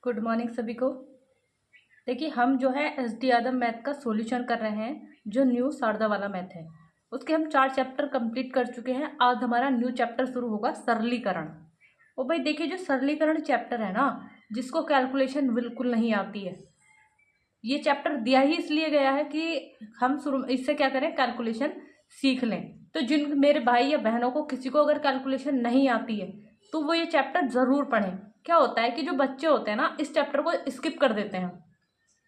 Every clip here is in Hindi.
गुड मॉर्निंग सभी को। देखिए हम जो है SD यादव मैथ का सॉल्यूशन कर रहे हैं, जो न्यू शारदा वाला मैथ है। उसके हम 4 चैप्टर कंप्लीट कर चुके हैं। आज हमारा न्यू चैप्टर शुरू होगा, सरलीकरण। और भाई देखिए, जो सरलीकरण चैप्टर है ना, जिसको कैलकुलेशन बिल्कुल नहीं आती है, ये चैप्टर दिया ही इसलिए गया है कि हम शुरू इससे क्या करें, कैलकुलेशन सीख लें। तो जिन मेरे भाई या बहनों को किसी को अगर कैलकुलेशन नहीं आती है तो वो ये चैप्टर ज़रूर पढ़ें। क्या होता है कि जो बच्चे होते हैं ना, इस चैप्टर को स्किप कर देते हैं,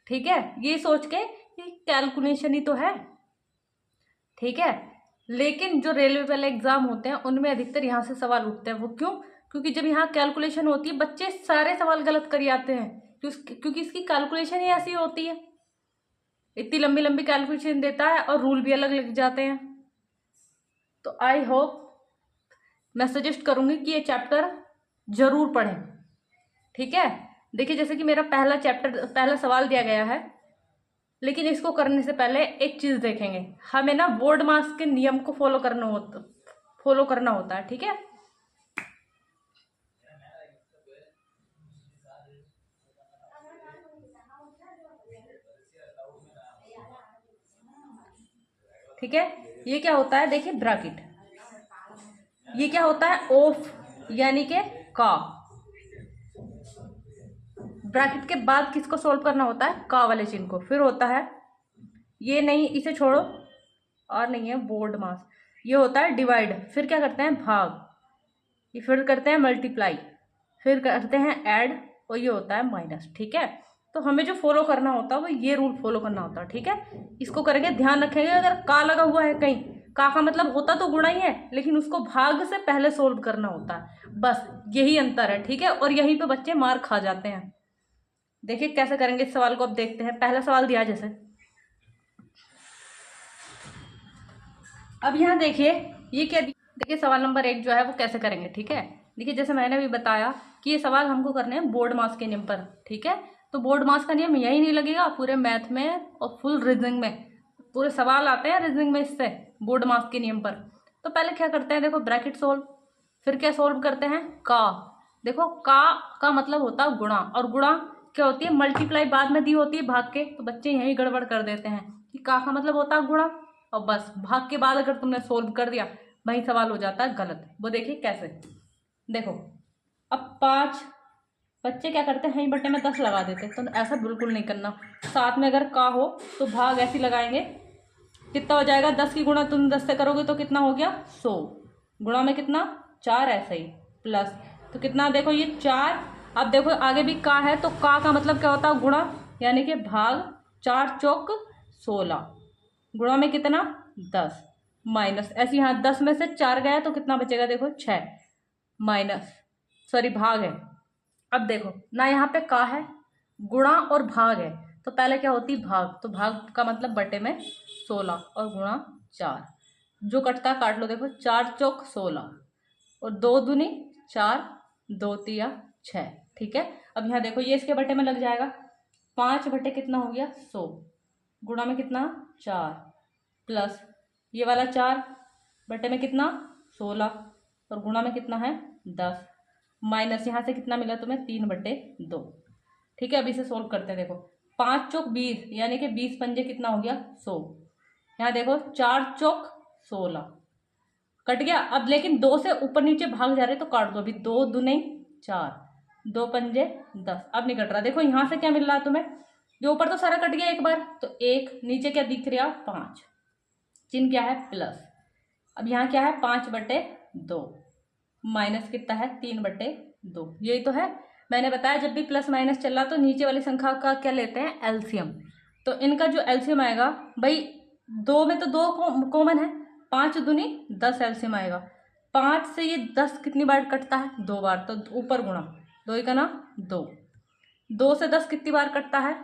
ठीक है, ये सोच के कि कैलकुलेशन ही तो है, ठीक है। लेकिन जो रेलवे वाले एग्जाम होते हैं उनमें अधिकतर यहाँ से सवाल उठते हैं। वो क्यों? क्योंकि जब यहाँ कैलकुलेशन होती है, बच्चे सारे सवाल गलत कर आते हैं, क्योंकि इसकी कैलकुलेशन ही ऐसी होती है। इतनी लंबी लंबी कैलकुलेशन देता है और रूल भी अलग लग जाते हैं। तो आई होप, मैं सजेस्ट करूंगी कि ये चैप्टर जरूर पढ़ें, ठीक है। देखिए, जैसे कि मेरा पहला सवाल दिया गया है, लेकिन इसको करने से पहले एक चीज देखेंगे। हमें ना बोर्ड मास के नियम को फॉलो करना होता है, ठीक है। ठीक है, ये क्या होता है, देखिए ब्रैकेट, ये क्या होता है, ऑफ यानी के का। ब्रैकेट के बाद किसको सोल्व करना होता है, का वाले चिन्ह को। फिर होता है, ये नहीं, इसे छोड़ो, और नहीं है बोर्ड मास, ये होता है डिवाइड। फिर क्या करते हैं, भाग। ये फिर करते हैं मल्टीप्लाई, फिर करते हैं ऐड, और ये होता है माइनस, ठीक है। तो हमें जो फॉलो करना होता है वो ये रूल फॉलो करना होता है, ठीक है। इसको करेंगे, ध्यान रखेंगे, अगर का लगा हुआ है कहीं, का मतलब होता तो गुणा ही है, लेकिन उसको भाग से पहले सोल्व करना होता है, बस यही अंतर है, ठीक है। और यहीं पे बच्चे मार खा जाते हैं। देखिए कैसे करेंगे इस सवाल को, अब देखते हैं। पहला सवाल दिया जैसे, अब यहाँ देखिए ये क्या, देखिए सवाल नंबर 1 जो है वो कैसे करेंगे, ठीक है। देखिए जैसे मैंने भी बताया कि ये सवाल हमको करने हैं बोर्ड मास के नियम पर, ठीक है। तो बोर्ड मास का नियम यही नहीं लगेगा, पूरे मैथ में और फुल रीजनिंग में पूरे सवाल आते हैं रीजनिंग में इससे, बोर्ड मास के नियम पर। तो पहले क्या करते हैं, देखो ब्रैकेट सोल्व, फिर क्या सोल्व करते हैं, का। देखो का मतलब होता है गुणा, और गुणा क्या होती है, मल्टीप्लाई बाद में दी होती है भाग के। तो बच्चे यही गड़बड़ कर देते हैं कि का मतलब होता है गुणा, और बस भाग के बाद अगर तुमने सोल्व कर दिया, वही सवाल हो जाता है गलत। वो देखिए कैसे, देखो अब 5 बच्चे क्या करते हैं, 1/10 लगा देते हैं। तो ऐसा बिल्कुल नहीं करना। साथ में अगर का हो तो भाग ऐसे लगाएंगे, कितना हो जाएगा, 10 की गुणा तुम 10 से करोगे तो कितना हो गया, 100। गुणा में कितना, 4, ऐसे ही प्लस, तो कितना, देखो ये 4। अब देखो आगे भी का है, तो का मतलब क्या होता है, गुणा, यानी कि भाग, 4 चौक 16, गुणा में कितना, 10, माइनस, ऐसे यहाँ 10 में से 4 गया तो कितना बचेगा, देखो 6, माइनस, सॉरी भाग है। अब देखो ना, यहाँ पे का है, गुणा और भाग है, तो पहले क्या होती, भाग। तो भाग का मतलब बटे में 16 और गुणा 4, जो कटता काट लो। देखो 4 चौक 16 और 2 दूनी 4, 2 तिया 6, ठीक है। अब यहाँ देखो ये इसके बटे में लग जाएगा, 5 बटे कितना हो गया, 100, गुणा में कितना, 4, प्लस ये वाला 4 बटे में कितना, 16, और गुणा में कितना है, 10, माइनस यहाँ से कितना मिला तुम्हें, 3/2, ठीक है। अब इसे सोल्व करते हैं। देखो 5 चौक 20, यानी कि 20 पंजे कितना हो गया, 100। यहाँ देखो 4 चौक 16 कट गया। अब लेकिन 2 से ऊपर नीचे भाग जा रहे तो काट दो। अभी 2 दूनी 4, 2 पंजे 10, अब नहीं कट रहा। देखो यहाँ से क्या मिल रहा है तुम्हें, जो ऊपर तो सारा कट गया एक बार, तो 1, नीचे क्या दिख रहा, 5, चिन्ह क्या है, प्लस। अब यहाँ क्या है, 5/2, माइनस कितना है, 3/2, यही तो है। मैंने बताया जब भी प्लस माइनस चल रहा तो नीचे वाली संख्या का क्या लेते हैं, एलसीएम। तो इनका जो एलसीएम आएगा भाई, 2 में तो 2 कॉमन है, 5 दूनी 10 एलसीएम आएगा। 5 से ये 10 कितनी बार कटता है, 2 बार, तो ऊपर गुणा, 2 का ना 2, 2 से 10 कितनी बार कटता है,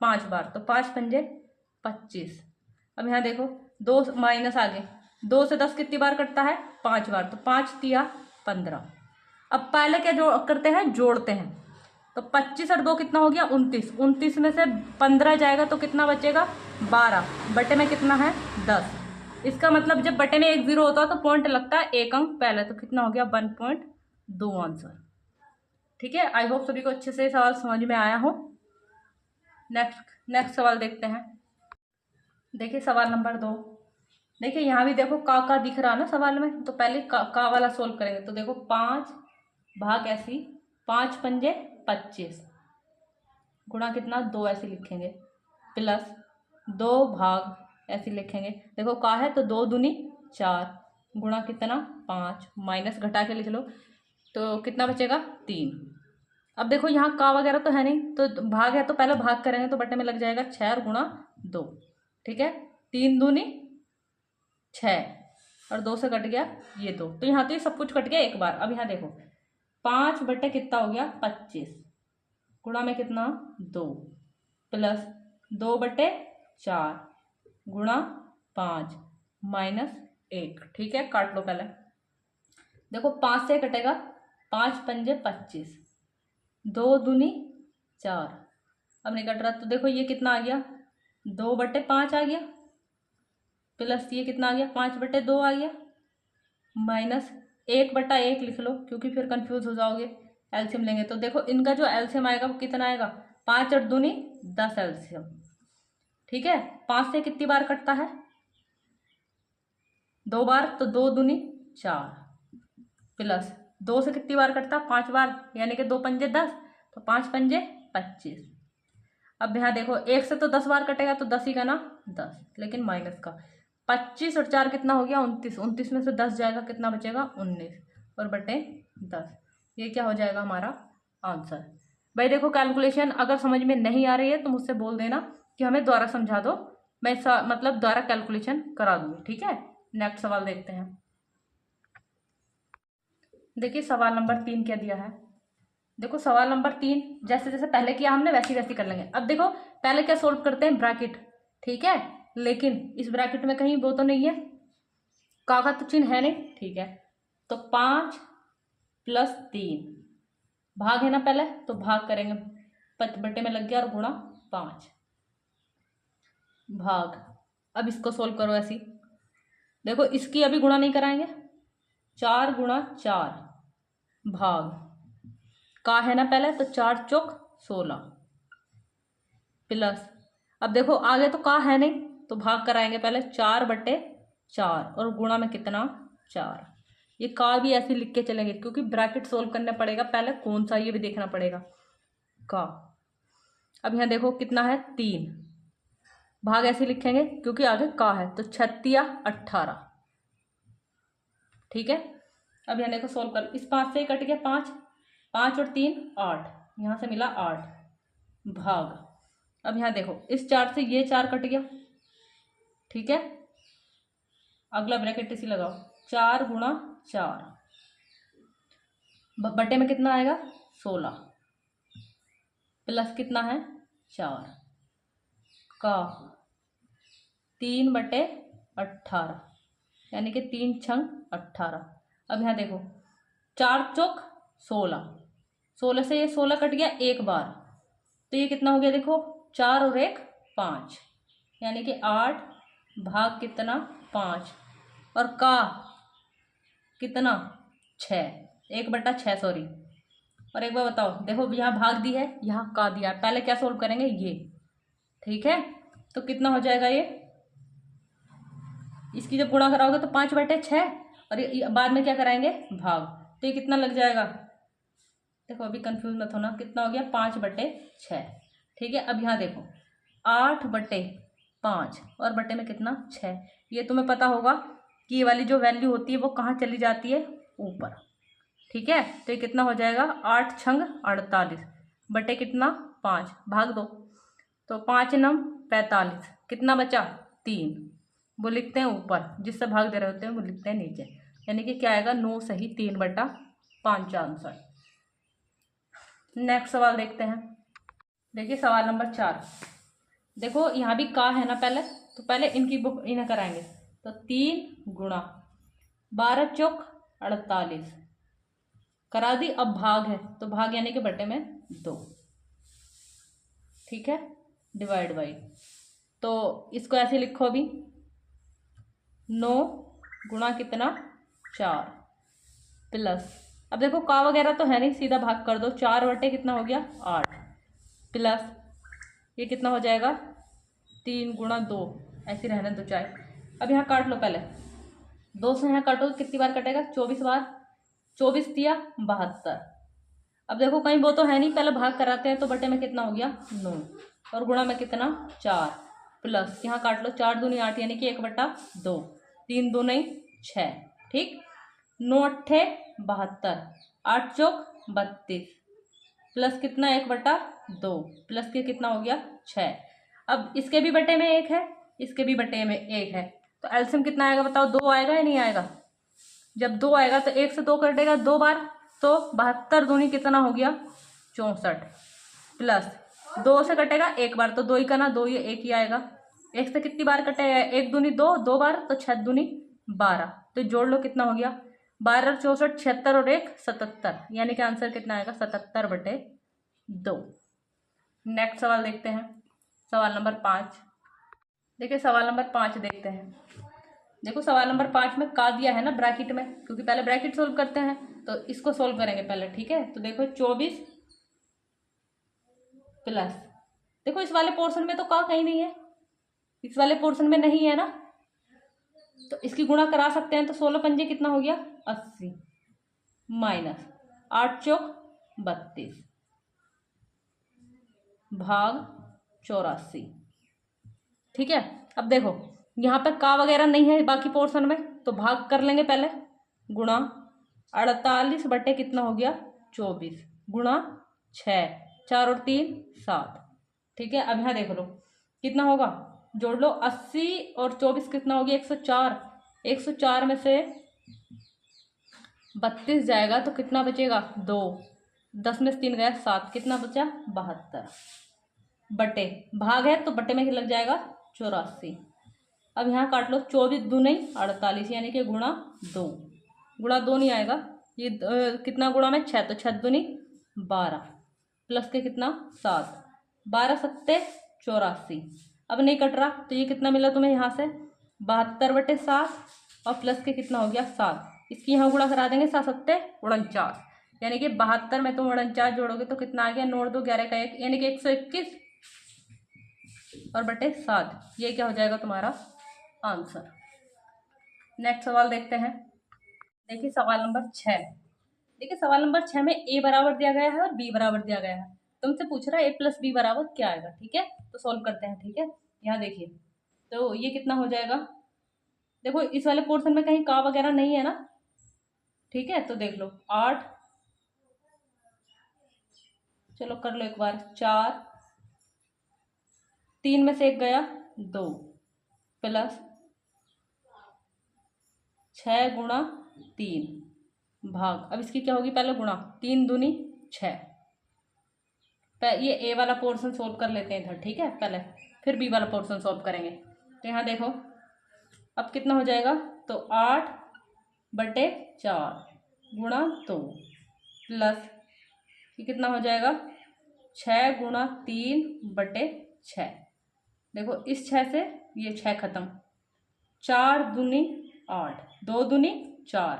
5 बार, तो 5 पंजे 25। अब यहाँ देखो 2 माइनस आगे, 2 से 10 कितनी बार कटता है, 5 बार, तो 5 तिया 15। अब पहले क्या करते हैं, जोड़ते हैं। तो 25 और 2 कितना हो गया, 29, 29 में से 15 जाएगा तो कितना बचेगा, 12, बटे में कितना है, 10। इसका मतलब जब बटे में 1 0 होता है तो पॉइंट लगता है 1 अंक पहले, तो कितना हो गया, 1.2 आंसर। ठीक है, आई होप सभी को अच्छे से सवाल समझ में आया हो। नेक्स्ट सवाल देखते हैं। देखिए सवाल नंबर 2। देखिए यहाँ भी देखो का दिख रहा ना सवाल में, तो पहले का वाला सोल्व करेंगे। तो देखो 5 भाग ऐसी 5 पंजे 25 गुणा कितना 2 ऐसे लिखेंगे, प्लस 2 भाग ऐसे लिखेंगे। देखो का है तो 2 दूनी 4 गुणा कितना 5, माइनस घटा के लिख लो तो कितना बचेगा 3। अब देखो यहाँ का वगैरह तो है नहीं, तो भाग है तो पहले भाग करेंगे तो बटे में लग जाएगा 6 और गुणा 2। ठीक है, 3 दूनी 6 और 2 से कट गया ये 2, तो यहाँ तो ये सब कुछ कट गया एक बार। अब यहाँ देखो 5 बटे कितना हो गया 25 गुणा में कितना 2, प्लस 2 बटे 4 गुणा 5 माइनस 1। ठीक है, काट लो पहले। देखो 5 से कटेगा 5 पंजे 25, 2 दूनी 4, अब नहीं कट रहा तो देखो ये कितना आ गया 2 बटे 5 आ गया, प्लस ये कितना आ गया 5 बटे 2 आ गया, माइनस 1 बटा 1 लिख लो क्योंकि फिर कंफ्यूज हो जाओगे। एलसीएम लेंगे तो देखो इनका जो एलसीएम आएगा वो कितना आएगा 5 और दूनी 10 एलसीएम। ठीक है, 5 से कितनी बार कटता है 2 बार, तो 2 दूनी 4, प्लस 2 से कितनी बार कटता 5 बार, यानी कि 2 पंजे 10, तो 5 पंजे 25। अब यहाँ देखो 1 से तो 10 बार कटेगा तो 10 ही का ना 10, लेकिन माइनस का 25 और 4 कितना हो गया 29, 29 में से 10 जाएगा कितना बचेगा 19 और बटे 10। ये क्या हो जाएगा हमारा आंसर। भाई देखो कैलकुलेशन अगर समझ में नहीं आ रही है तो मुझसे बोल देना कि हमें दोबारा समझा दो, मैं मतलब दोबारा कैलकुलेशन करा दूंगी। ठीक है, नेक्स्ट सवाल देखते हैं। देखिए सवाल नंबर 3 क्या दिया है। देखो सवाल नंबर 3 जैसे जैसे पहले किया हमने वैसी वैसी कर लेंगे। अब देखो पहले क्या सोल्व करते हैं ब्रैकेट, ठीक है, लेकिन इस ब्रैकेट में कहीं वो तो नहीं है, का तो चिन्ह है नहीं। ठीक है, तो 5 प्लस 3 भाग है ना पहले, तो भाग करेंगे बटे में लग गया और गुणा 5 भाग। अब इसको सोल्व करो ऐसी, देखो इसकी अभी गुणा नहीं कराएंगे, 4 गुणा 4 भाग का है ना पहले, तो 4 चौक 16 प्लस, अब देखो आगे तो का है नहीं तो भाग कराएंगे पहले 4 बटे 4 और गुणा में कितना 4। ये का भी ऐसे लिख के चलेंगे क्योंकि ब्रैकेट सोल्व करना पड़ेगा पहले कौन सा, ये भी देखना पड़ेगा का। अब यहाँ देखो कितना है 3, भाग ऐसे लिखेंगे क्योंकि आगे का है, तो 36 या 18। ठीक है, अब यहाँ देखो सोल्व कर, इस 5 से कट गया 5, 5 और 3 8, यहाँ से मिला 8 भाग। अब यहाँ देखो इस 4 से ये 4 कट गया। ठीक है, अगला ब्रैकेट इसी लगाओ, 4 गुणा 4 बटे में कितना आएगा 16 प्लस कितना है 4 का 3 बटे 18, यानी कि 3 छंग 18। अब यहाँ देखो 4 चौक 16, 16 से ये 16 कट गया एक बार, तो ये कितना हो गया देखो 4 और 1 5, यानी कि 8 भाग कितना 5 और का कितना 6, 1 बटा 6 सॉरी। और एक बार बताओ देखो यहाँ भाग दी है यहाँ का दिया है, पहले क्या सोल्व करेंगे ये। ठीक है, तो कितना हो जाएगा ये, इसकी जब गुणा कराओगे तो 5 बटे 6 और बाद में क्या कराएंगे भाग, तो ये कितना लग जाएगा देखो, अभी कंफ्यूज मत होना, कितना हो गया 5 बटे 6। ठीक है, अब यहाँ देखो 8 बटे 5 और बटे में कितना 6, ये तुम्हें पता होगा कि ये वाली जो वैल्यू होती है वो कहाँ चली जाती है ऊपर। ठीक है, तो ये कितना हो जाएगा 8 छंग 48 बटे कितना 5 भाग 2, तो 5 नम 45, कितना बचा 3, वो लिखते हैं ऊपर, जिससे भाग दे रहे होते हैं वो लिखते हैं नीचे, यानी कि क्या आएगा 9 सही 3 बटा 5 आंसर। नेक्स्ट सवाल देखते हैं। देखिए सवाल नंबर 4, देखो यहाँ भी का है ना पहले, तो पहले इनकी बुक इन्हें कराएंगे, तो 3 गुणा 12 चौक 48 करा दी। अब भाग है तो भाग यानी कि बटे में 2। ठीक है, डिवाइड बाई, तो इसको ऐसे लिखो अभी 9 गुणा कितना 4 प्लस अब देखो का वगैरह तो है नहीं, सीधा भाग कर दो। 4 बटे कितना हो गया 8, प्लस ये कितना हो जाएगा 3 × 2, ऐसे रहने दो चाहे। अब यहाँ काट लो पहले, 2 से यहाँ काटो कितनी बार कटेगा 24 बार, 24 दिया 72। अब देखो कहीं वो तो है नहीं, पहले भाग कराते हैं तो बटे में कितना हो गया 9 और गुणा में कितना 4, प्लस यहाँ काट लो 4 दूनी 8 यानी कि 1/2, 3 दूनी 6, ठीक। 9 अट्ठे 72, 8 चौक 32, प्लस कितना 1/2, प्लस के कितना हो गया 6। अब इसके भी बटे में 1 है, इसके भी बटे में 1 है, तो एलसीएम कितना आएगा बताओ, 2 आएगा या नहीं आएगा। जब 2 आएगा तो 1 से 2 कटेगा 2 बार, तो 72 दूनी कितना हो गया 64, प्लस 2 से कटेगा 1 बार, तो 2 ही का ना 2 ही 1 ही आएगा। 1 से कितनी बार कटेगा 1 दूनी 2, 2 बार, तो 6 दूनी 12, तो जोड़ लो कितना हो गया 12 और 64 76 और 1 77, यानी कि आंसर कितना आएगा 77/2। नेक्स्ट सवाल देखते हैं, सवाल नंबर 5। देखिए सवाल नंबर 5 देखते हैं। देखो सवाल नंबर 5 में का दिया है ना ब्रैकेट में, क्योंकि पहले ब्रैकेट सोल्व करते हैं, तो इसको सोल्व करेंगे पहले, ठीक है। तो देखो 24 प्लस, देखो इस वाले पोर्शन में तो का कहीं नहीं है, इस वाले पोर्शन में नहीं है ना, तो इसकी गुणा करा सकते हैं। तो 16 पंजे कितना हो गया 80, माइनस 8 चौक 32 भाग 84, ठीक है। अब देखो यहाँ पे का वगैरह नहीं है बाकी पोर्शन में, तो भाग कर लेंगे पहले, गुणा 48 बटे कितना हो गया 24, गुणा 6, 4 और 3 7, ठीक है। अब यहाँ देख लो कितना होगा, जोड़ लो 80 और 24 कितना हो गया 104, 104 में से 32 जाएगा तो कितना बचेगा 2, 10 में से 3 गया 7, कितना बचा 72, बटे भाग है तो बटे में लग जाएगा 84। अब यहाँ काट लो 24 दूनी 48 यानी कि गुणा 2, गुणा 2 नहीं आएगा, ये कितना गुणा में 6, तो 6 दूनी 12, प्लस के कितना 7, 12 सत्ते 84। अब नहीं कट रहा तो ये कितना मिला तुम्हें यहाँ से 72/7 और प्लस के कितना हो गया 7, इसकी यहाँ गुणा करा देंगे 7 सत्ते 49, यानी कि 72 में तुम 49 जोड़ोगे तो कितना आ गया 9 2 11 का 1, यानी कि 121 और बटे 7, ये क्या हो जाएगा तुम्हारा आंसर। नेक्स्ट सवाल देखते हैं। देखिए सवाल नंबर 6। देखिए सवाल नंबर 6 में a बराबर दिया गया है और b बराबर दिया गया है, तुमसे पूछ रहा है a + b बराबर क्या आएगा, ठीक है। तो सॉल्व करते हैं, ठीक है। यहाँ देखिए तो ये कितना हो जाएगा, देखो इस वाले पोर्शन में कहीं का वगैरह नहीं है ना, ठीक है। तो देख लो 8, चलो कर लो एक बार, 4, 3 में से 1 गया 2, प्लस 6 गुणा 3 भाग, अब इसकी क्या होगी पहले गुणा, 3 दूनी 6, ये ए वाला पोर्शन सोल्व कर लेते हैं इधर, ठीक है पहले, फिर बी वाला पोर्शन सोल्व करेंगे। तो यहाँ देखो अब कितना हो जाएगा, तो 8/4 गुणा 2, प्लस ये कितना हो जाएगा 6 गुणा 3/6, देखो इस 6 से ये 6 खत्म, 4 दूनी 8, 2 दूनी 4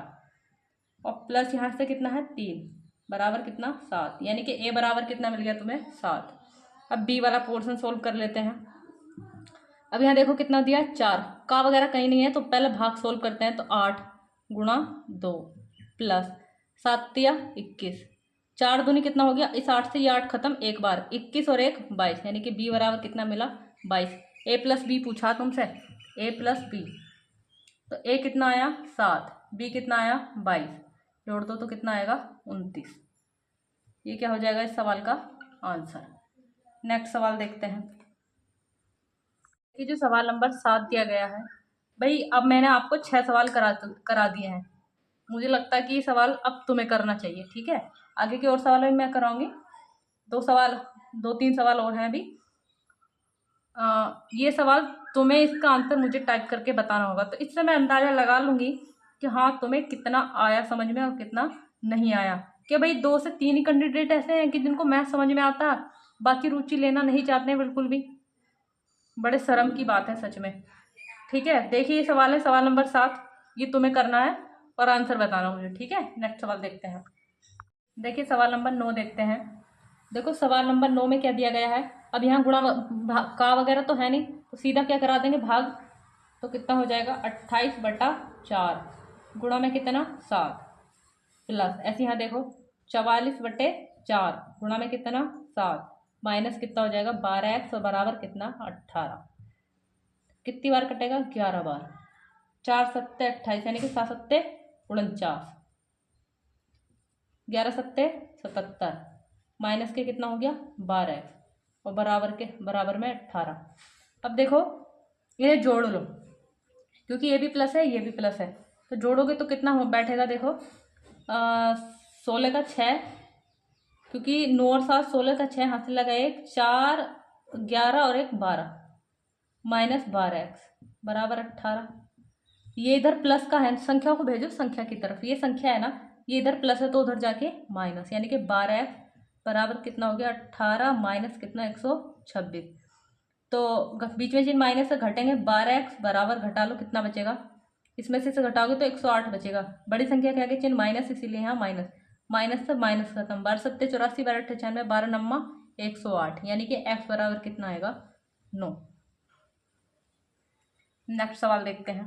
और प्लस यहाँ से कितना है 3 बराबर कितना 7, यानी कि a बराबर कितना मिल गया तुम्हें 7। अब b वाला पोर्शन सोल्व कर लेते हैं। अब यहाँ देखो कितना दिया 4, का वगैरह कहीं नहीं है, तो पहले भाग सोल्व करते हैं। तो 8 गुणा 2 प्लस 7 दिया 21, 4 दूनी कितना हो गया, इस 8 से ये 8 खत्म, एक बार 21 और 1 22, यानी कि b बराबर कितना मिला 22। a + b पूछा तुमसे, a + b, तो a कितना आया 7, b कितना आया 22, जोड़ दो तो कितना आएगा 29। ये क्या हो जाएगा इस सवाल का आंसर। नेक्स्ट सवाल देखते हैं। ये जो सवाल नंबर 7 दिया गया है भाई, अब मैंने आपको 6 सवाल करा दिए हैं, मुझे लगता है कि ये सवाल अब तुम्हें करना चाहिए, ठीक है। आगे के और सवाल भी मैं कराऊंगी, 2-3 सवाल और हैं अभी। ये सवाल तुम्हें इसका आंसर मुझे टाइप करके बताना होगा, तो इससे मैं अंदाज़ा लगा लूँगी कि हाँ तुम्हें कितना आया समझ में और कितना नहीं आया। कि भाई 2 से 3 ही कैंडिडेट ऐसे हैं कि जिनको मैथ समझ में आता, बाकी रुचि लेना नहीं चाहते हैं बिल्कुल भी, बड़े शर्म की बात है सच में, ठीक है। देखिए ये सवाल है, सवाल नंबर 7, ये तुम्हें करना है और आंसर बताना मुझे, ठीक है। नेक्स्ट सवाल देखते हैं। देखिए सवाल नंबर 9 देखते हैं। देखो सवाल नंबर 9 में क्या दिया गया है। अब यहाँ गुणा का वगैरह तो है नहीं, तो सीधा क्या करा देंगे, भाग। तो कितना हो जाएगा 28/4 गुणा में कितना 7 प्लस ऐसे यहाँ देखो 44/4 गुणा में कितना 7 माइनस कितना हो जाएगा 12x और बराबर कितना 18। कितनी बार कटेगा 11 बार। 4 सत्ते 28 यानी कि 7 सत्ते 49, 11 सत्ते 77 माइनस के कितना हो गया 12x और बराबर में 18। अब देखो इन्हें जोड़ लो, क्योंकि ये भी प्लस है ये भी प्लस है, तो जोड़ोगे तो कितना हो बैठेगा देखो 16 का 6, क्योंकि 9 और 7 16 का 6 हाथ से लगा 1 4 11 और 1 12 माइनस 12x बराबर 18। ये इधर प्लस का है, संख्या को भेजो संख्या की तरफ, ये संख्या है ना, ये इधर प्लस है तो उधर जाके माइनस, यानी कि 12x बराबर कितना हो गया 18 माइनस कितना 126। तो बीच में जिन माइनस से घटेंगे 12x बराबर घटा लो कितना बचेगा, इसमें से घटाओगे तो 108 बचेगा। बड़ी संख्या के आगे चिन्ह माइनस इसीलिए यहाँ माइनस, माइनस से माइनस खत्म। 12 सत्ते 84 12 अट्ठे 96 12 नम्मा 108, यानी कि x बराबर कितना आएगा 9। नेक्स्ट सवाल देखते हैं।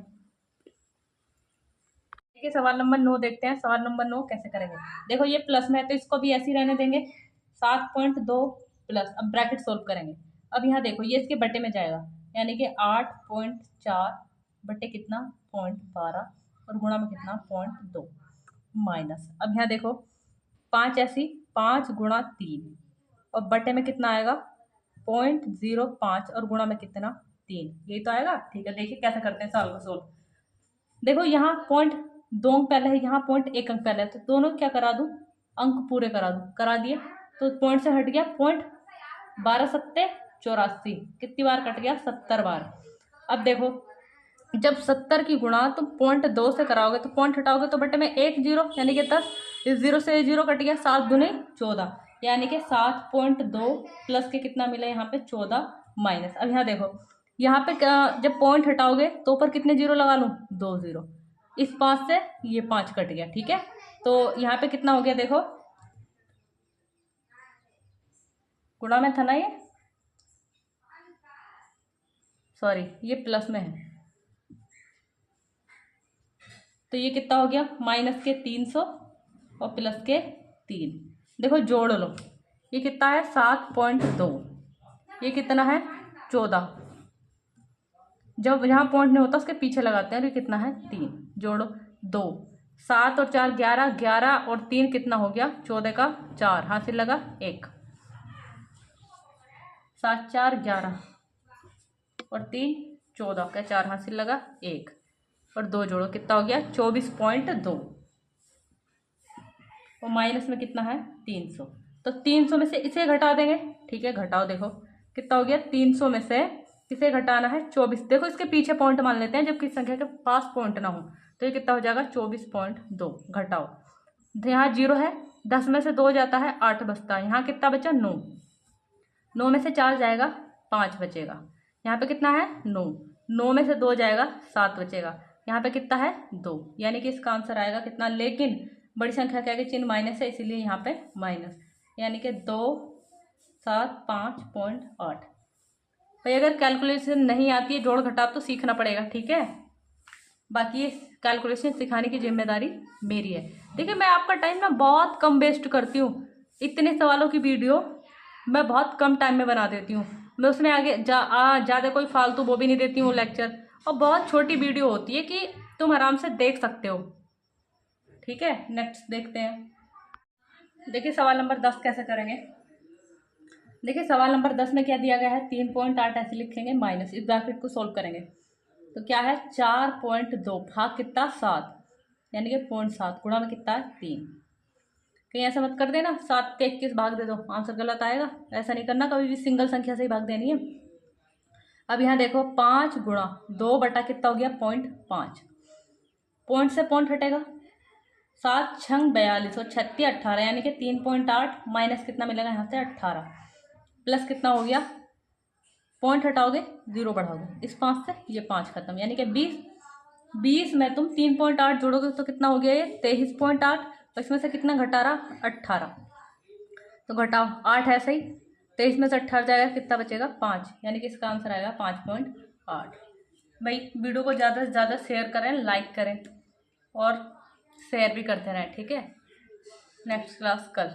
देखिए सवाल नंबर 9 देखते हैं। सवाल नंबर 9 कैसे करेंगे। देखो ये प्लस में है तो इसको भी ऐसे ही रहने देंगे 7.2 प्लस, अब ब्रैकेट सोल्व करेंगे। अब यहाँ देखो ये इसके बटे में जाएगा, यानी कि 8.4 बटे कितना 0.12 और गुणा में कितना 0.2 माइनस। अब यहाँ देखो 5 ऐसी 5 गुणा 3 और बटे में कितना आएगा 0.05 और गुणा में कितना 3, यही तो आएगा। ठीक है देखिए कैसे करते हैं सवाल को सोल्व। देखो यहाँ 0.2 अंक पहले है, यहाँ 0.1 अंक पहले है, तो दोनों क्या करा दूँ अंक पूरे करा दूँ, करा दिए। तो पॉइंट से हट गया 12 सत्ते 84, कितनी बार कट गया 70 बार। अब देखो जब 70 की गुणा तुम 0.2 से कराओगे तो पॉइंट हटाओगे तो बटे में 1 जीरो यानी कि 10, इस जीरो से जीरो कट गया 7 दूनी 14, यानी कि 7.2 प्लस के कितना मिला यहाँ पे 14 माइनस। अब यहाँ देखो यहाँ पे जब पॉइंट हटाओगे तो ऊपर कितने जीरो लगा लूँ 2 जीरो, इस 5 से ये 5 कट गया। ठीक है तो यहाँ पे कितना हो गया देखो, गुणा में था ना ये, सॉरी ये प्लस में है, तो ये कितना हो गया माइनस के 300 और प्लस के 3। देखो जोड़ लो, ये कितना है 7.2, ये कितना है 14, जब यहाँ पॉइंट नहीं होता उसके पीछे लगाते हैं, तो ये कितना है 3, जोड़ो 2 7 और 4 11, 11 और 3 कितना हो गया 14 का 4, हासिल लगा 1, 7 4 11 और 3 14 का 4 हासिल लगा 1 और 2 जोड़ो कितना हो गया 24.2 और माइनस में कितना है 300, तो 300 में से इसे घटा देंगे। ठीक है घटाओ, देखो कितना हो गया 300 में से इसे घटाना है 24, देखो इसके पीछे पॉइंट मान लेते हैं जबकि संख्या के पास पॉइंट ना हो, तो ये कितना हो जाएगा 24.2 घटाओ, यहाँ जीरो है 10 में से 2 जाता है 8 बचता है, यहाँ कितना बचा 9, 9 में से 4 जाएगा 5 बचेगा, यहाँ पे कितना है 9, 9 में से 2 जाएगा 7 बचेगा, यहाँ पे कितना है 2, यानी कि इसका आंसर आएगा कितना, लेकिन बड़ी संख्या के आगे चिन्ह माइनस है इसीलिए यहाँ पे माइनस, यानी कि 275.8। भाई अगर कैलकुलेशन नहीं आती है जोड़ घटाव तो सीखना पड़ेगा, ठीक है। बाकी ये कैलकुलेशन सिखाने की जिम्मेदारी मेरी है। देखिए मैं आपका टाइम ना बहुत कम वेस्ट करती हूँ, इतने सवालों की वीडियो मैं बहुत कम टाइम में बना देती हूँ, मैं उसमें आगे ज़्यादा कोई फालतू वो भी नहीं देती हूँ लेक्चर, और बहुत छोटी वीडियो होती है कि तुम आराम से देख सकते हो। ठीक है नेक्स्ट देखते हैं। देखिए सवाल नंबर 10 कैसे करेंगे। देखिए सवाल नंबर 10 में क्या दिया गया है 3.8 ऐसे लिखेंगे माइनस, इस ब्रैकेट को सोल्व करेंगे तो क्या है 4.2 भाग कितना 7 यानी कि 0.7 गुणा में कितना है 3। कहीं ऐसा मत कर देना 7 पे 21 भाग दे दो, आंसर गलत आएगा, ऐसा नहीं करना, कभी भी सिंगल संख्या से ही भाग देनी है। अब यहाँ देखो 5 गुणा 2 बटा कितना हो गया 0.5, पॉइंट से पॉइंट हटेगा 7 छंग 42 और 36 18, यानी कि 3.8 माइनस कितना मिलेगा यहाँ से 18 प्लस कितना हो गया, पॉइंट हटाओगे 0 बढ़ाओगे, इस 5 से ये 5 खत्म, यानी कि 20 में तुम 3.8 जोड़ोगे तो कितना हो गया ये 23.8 तो इसमें से कितना घटा रहा, 18। तो घटाओ, 8 है सही, 23 में से 18 जाएगा, कितना बचेगा, 5, यानी कि इसका आंसर आएगा 5.8। भाई वीडियो को ज़्यादा से ज़्यादा शेयर करें, लाइक करें और शेयर भी करते रहें, ठीक है। नेक्स्ट क्लास कल।